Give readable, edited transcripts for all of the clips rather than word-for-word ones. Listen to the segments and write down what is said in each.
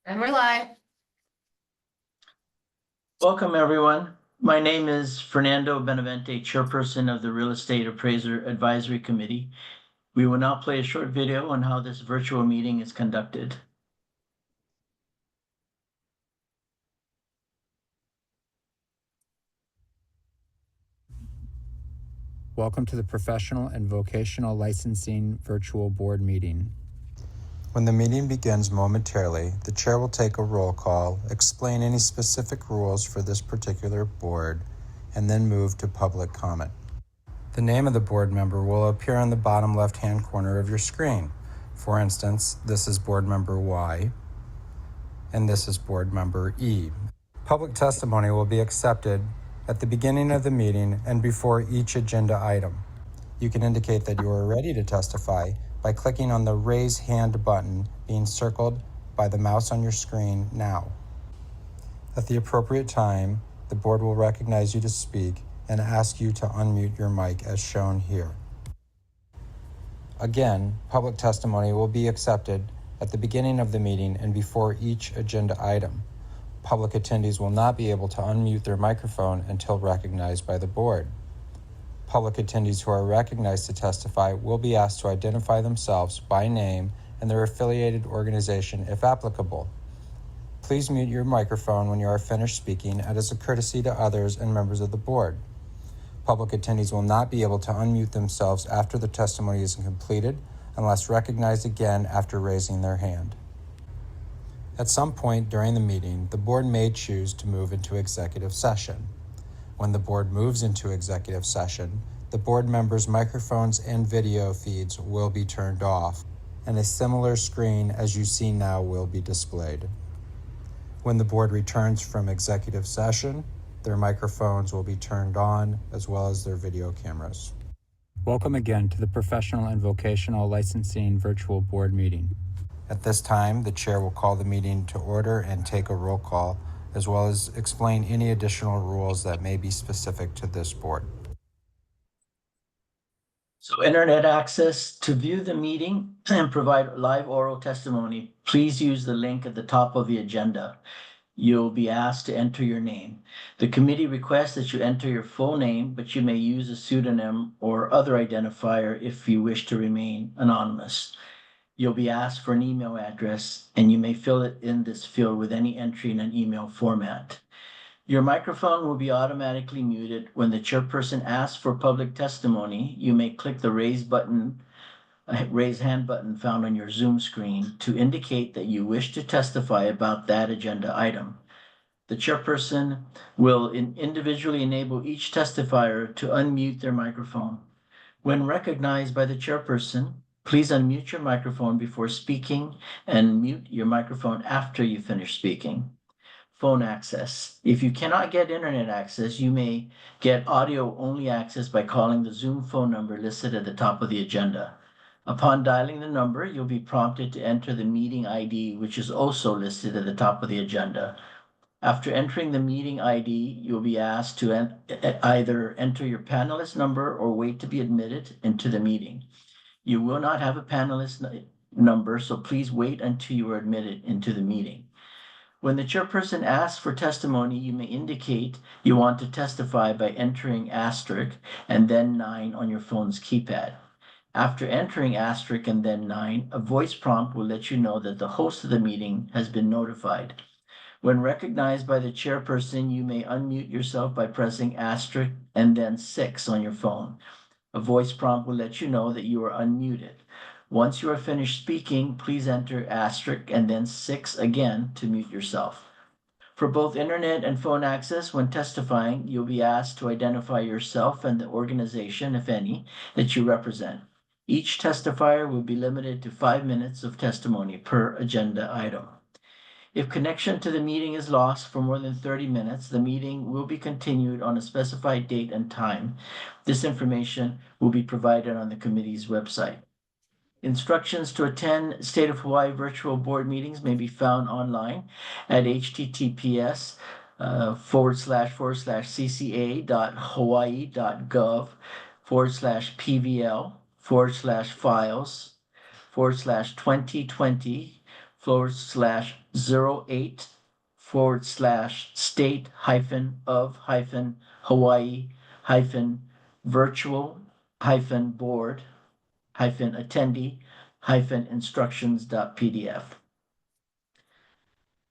And we're live. Welcome, everyone. My name is Fernando Benavente, Chairperson of the Real Estate Appraiser Advisory Committee. We will now play a short video on how this virtual meeting is conducted. Welcome to the Professional and Vocational Licensing Virtual Board Meeting. When the meeting begins momentarily, the chair will take a roll call, explain any specific rules for this particular board, and then move to public comment. The name of the board member will appear on the bottom left-hand corner of your screen. For instance, this is board member Y, and this is board member E. Public testimony will be accepted at the beginning of the meeting and before each agenda item. You can indicate that you are ready to testify by clicking on the Raise Hand button being circled by the mouse on your screen now. At the appropriate time, the board will recognize you to speak and ask you to unmute your mic as shown here. Again, public testimony will be accepted at the beginning of the meeting and before each agenda item. Public attendees will not be able to unmute their microphone until recognized by the board. Public attendees who are recognized to testify will be asked to identify themselves by name and their affiliated organization if applicable. Please mute your microphone when you are finished speaking as a courtesy to others and members of the board. Public attendees will not be able to unmute themselves after the testimony is completed unless recognized again after raising their hand. At some point during the meeting, the board may choose to move into executive session. When the board moves into executive session, the board members' microphones and video feeds will be turned off, and a similar screen as you see now will be displayed. When the board returns from executive session, their microphones will be turned on as well as their video cameras. Welcome again to the Professional and Vocational Licensing Virtual Board Meeting. At this time, the chair will call the meeting to order and take a roll call, as well as explain any additional rules that may be specific to this board. So internet access. To view the meeting and provide live oral testimony, please use the link at the top of the agenda. You'll be asked to enter your name. The committee requests that you enter your full name, but you may use a pseudonym or other identifier if you wish to remain anonymous. You'll be asked for an email address, and you may fill it in this field with any entry in an email format. Your microphone will be automatically muted. When the chairperson asks for public testimony, you may click the raise hand button found on your Zoom screen to indicate that you wish to testify about that agenda item. The chairperson will individually enable each testifier to unmute their microphone. When recognized by the chairperson, please unmute your microphone before speaking and mute your microphone after you finish speaking. Phone access. If you cannot get internet access, you may get audio-only access by calling the Zoom phone number listed at the top of the agenda. Upon dialing the number, you'll be prompted to enter the meeting ID, which is also listed at the top of the agenda. After entering the meeting ID, you'll be asked to either enter your panelist number or wait to be admitted into the meeting. You will not have a panelist number, so please wait until you are admitted into the meeting. When the chairperson asks for testimony, you may indicate you want to testify by entering asterisk and then 9 on your phone's keypad. After entering asterisk and then 9, a voice prompt will let you know that the host of the meeting has been notified. When recognized by the chairperson, you may unmute yourself by pressing asterisk and then 6 on your phone. A voice prompt will let you know that you are unmuted. Once you are finished speaking, please enter asterisk and then 6 again to mute yourself. For both internet and phone access, when testifying, you'll be asked to identify yourself and the organization, if any, that you represent. Each testifier will be limited to 5 minutes of testimony per agenda item. If connection to the meeting is lost for more than 30 minutes, the meeting will be continued on a specified date and time. This information will be provided on the committee's website. Instructions to attend State of Hawaii virtual board meetings may be found online at https://cca.hawaii.gov/PVL/files/2020 /state-of-Hawaii-virtual-Hawaii-board-attendee-instructions.pdf.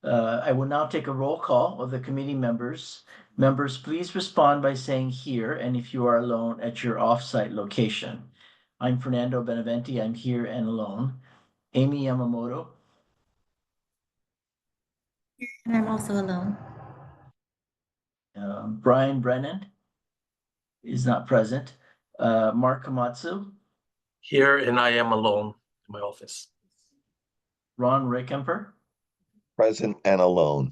I will now take a roll call of the committee members. Members, please respond by saying here, and if you are alone, at your off-site location. I'm Fernando Benavente. I'm here and alone. Amy Yamamoto, And I'm also alone. Brian Brennan is not present. Mark Komatsu, Here, and I am alone in my office. Ron Rickenper. Present and alone.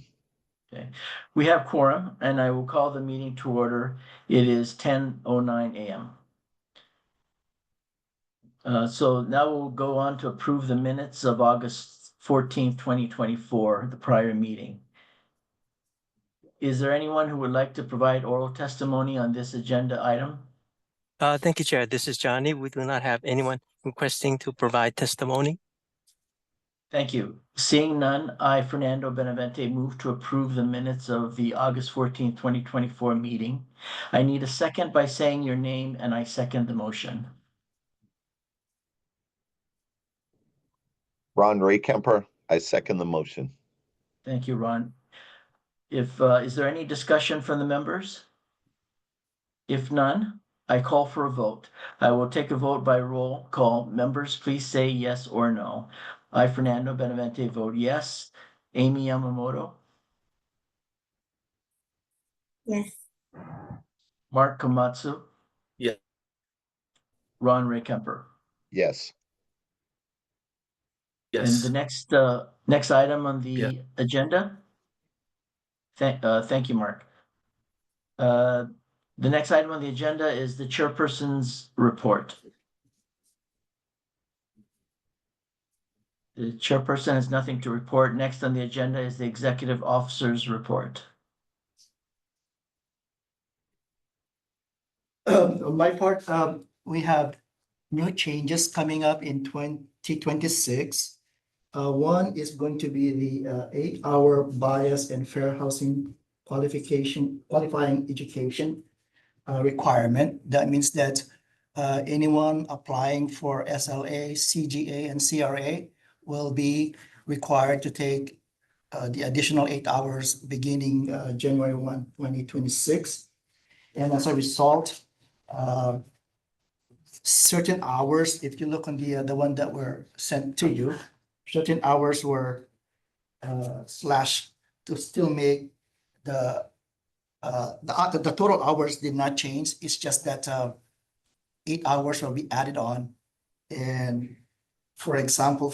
Okay, we have quorum, and I will call the meeting to order. It is 10:09 a.m. So now we'll go on to approve the minutes of August 14th, 2024, the prior meeting. Is there anyone who would like to provide oral testimony on this agenda item? Thank you, Chair. This is Johnny. We do not have anyone requesting to provide testimony. Thank you. Seeing none, I, Fernando Benavente, move to approve the minutes of the August 14th, 2024 meeting. I need a second by saying your name, and I second the motion. Ron Raykemper, I second the motion. Thank you, Ron. Is there any discussion from the members? If none, I call for a vote. I will take a vote by roll call. Members, please say yes or no. I, Fernando Benavente, vote yes. Amy Yamamoto, Yes. Mark Komatsu, Yeah. Ron Raykemper. Yes. And Yes. the next item on the agenda. Thank you, Mark. The next item on the agenda is the chairperson's report. The chairperson has nothing to report. Next on the agenda is the executive officer's report. On my part, we have new changes coming up in 2026. One is going to be the 8-hour bias and fair housing qualifying education requirement. That means that anyone applying for SLA, CGA, and CRA will be required to take the additional 8 hours beginning January 1, 2026. And as a result, certain hours, if you look on the one that were sent to you, certain hours were slashed to still make the total hours did not change. It's just that 8 hours will be added on. And for example,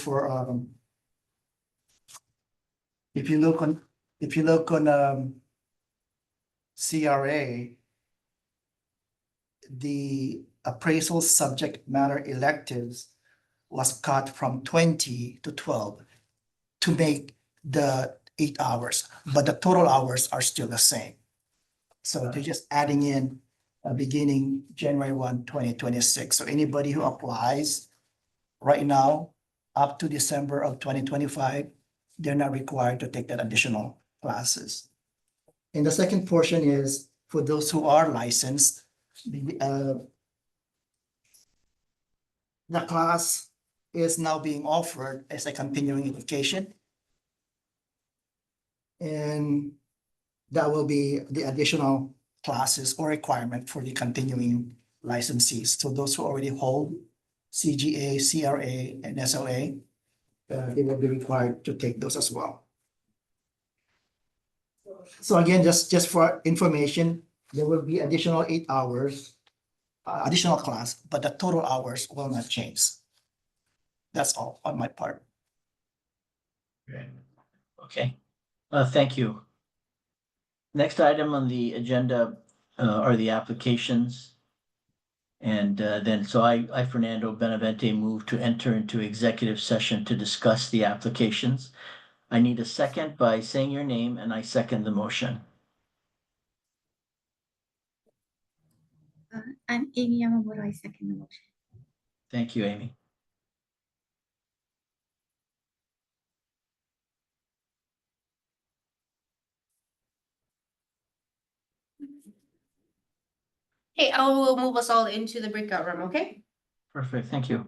if you look on CRA, the appraisal subject matter electives was cut from 20 to 12 to make the 8 hours, but the total hours are still the same. So they're just adding in beginning January 1, 2026. So anybody who applies right now up to December of 2025, they're not required to take that additional classes. And the second portion is for those who are licensed, the class is now being offered as a continuing education. And that will be the additional classes or requirement for the continuing licensees. So those who already hold CGA, CRA, and SLA, they will be required to take those as well. So again, just for information, there will be additional 8 hours, additional class, but the total hours will not change. That's all on my part. Okay, thank you. Next item on the agenda are the applications. And then, so I, Fernando Benavente, move to enter into executive session to discuss the applications. I need a second by saying your name, and I second the motion. I'm Amy Yamamoto. I second the motion. Thank you, Amy. Okay, I will move us all into the breakout room, okay? Perfect, thank you.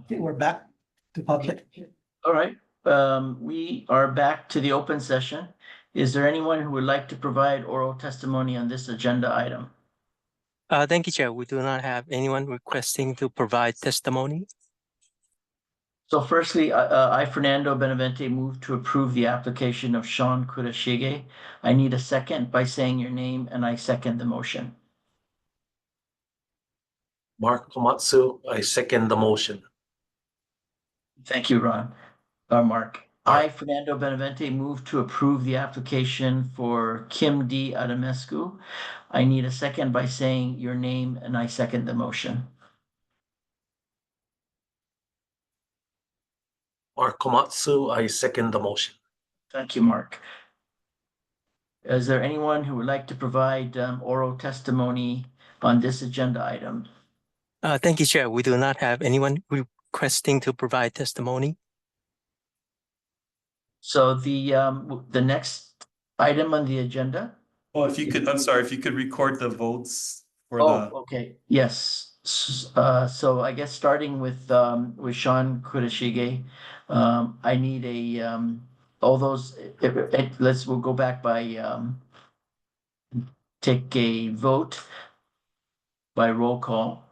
Okay, we're back to public. All right, we are back to the open session. Is there anyone who would like to provide oral testimony on this agenda item? Thank you, Chair. We do not have anyone requesting to provide testimony. So firstly, I, Fernando Benavente, move to approve the application of Sean Kurashige. I need a second by saying your name, and I second the motion. Mark Komatsu, I second the motion. Thank you, Ron, Mark. I, Fernando Benavente, move to approve the application for Kim D. Adamescu. I need a second by saying your name, and I second the motion. Mark Komatsu, I second the motion. Thank you, Mark. Is there anyone who would like to provide oral testimony on this agenda item? Thank you, Chair. We do not have anyone requesting to provide testimony. So the next item on the agenda? Well, if you could, I'm sorry, if you could record the votes for Oh, okay, yes. So I guess starting with Sean Kurashige, I need all those, we'll go back by, take a vote by roll call.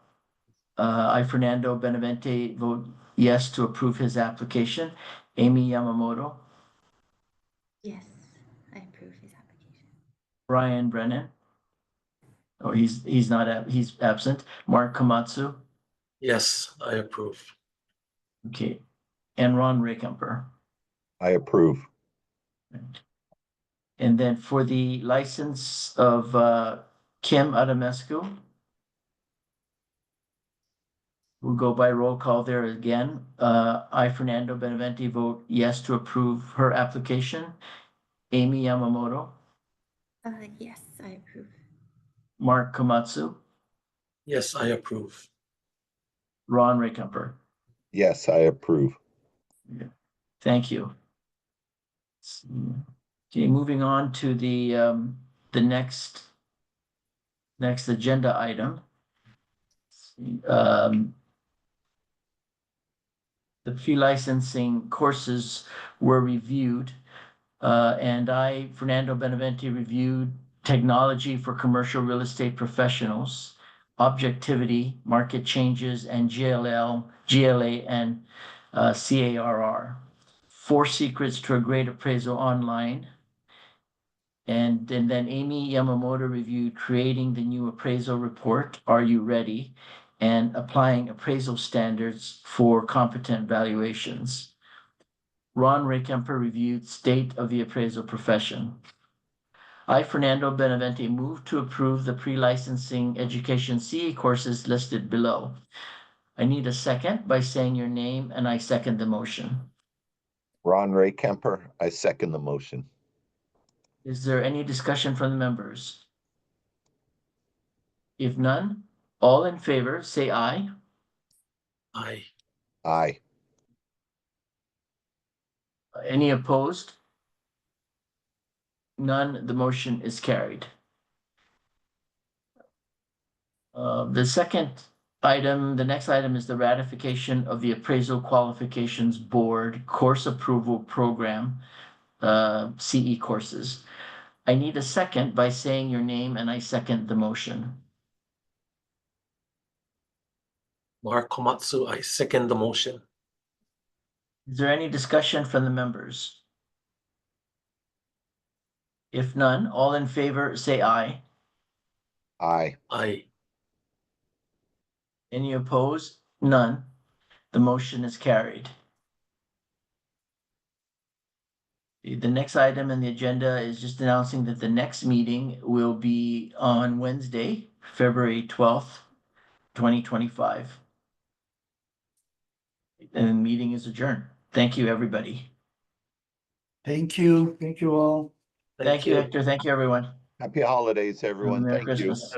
I, Fernando Benavente, vote yes to approve his application. Amy Yamamoto, Yes, I approve his application. Brian Brennan. Oh, he's not, he's absent. Mark Komatsu, Yes, I approve. okay. And Ron Rickamper. I approve. And then for the license of Kim Adamescu, we'll go by roll call there again. I, Fernando Benavente, vote yes to approve her application. Amy Yamamoto, Yes, I approve. Mark Komatsu, Yes, I approve. Ron Rickamper. Yes, I approve. Thank you. Okay, moving on to the next agenda item. The pre-licensing courses were reviewed, and I, Fernando Benavente, reviewed technology for commercial real estate professionals, objectivity, market changes, and GLA, and CARR. 4 Secrets to a Great Appraisal Online. And then Amy Yamamoto reviewed creating the new appraisal report, Are You Ready? And applying appraisal standards for competent valuations. Ron Rickamper reviewed state of the appraisal profession. I, Fernando Benavente, move to approve the pre-licensing education CE courses listed below. I need a second by saying your name, and I second the motion. Ron Ray Kemper, I second the motion. Is there any discussion from the members? If none, all in favor, say aye. Aye. Aye. Any opposed? None, the motion is carried. The next item is the ratification of the Appraisal Qualifications Board Course Approval Program, CE courses. I need a second by saying your name, and I second the motion. Mark Komatsu, I second the motion. Is there any discussion from the members? If none, all in favor, say aye. Aye. Aye. Any opposed? None. The motion is carried. The next item on the agenda is just announcing that the next meeting will be on Wednesday, February 12th, 2025. And the meeting is adjourned. Thank you, everybody. Thank you. Thank you all. Thank you, Hector. Thank you, everyone. Happy holidays, everyone. Merry Thank you. Christmas.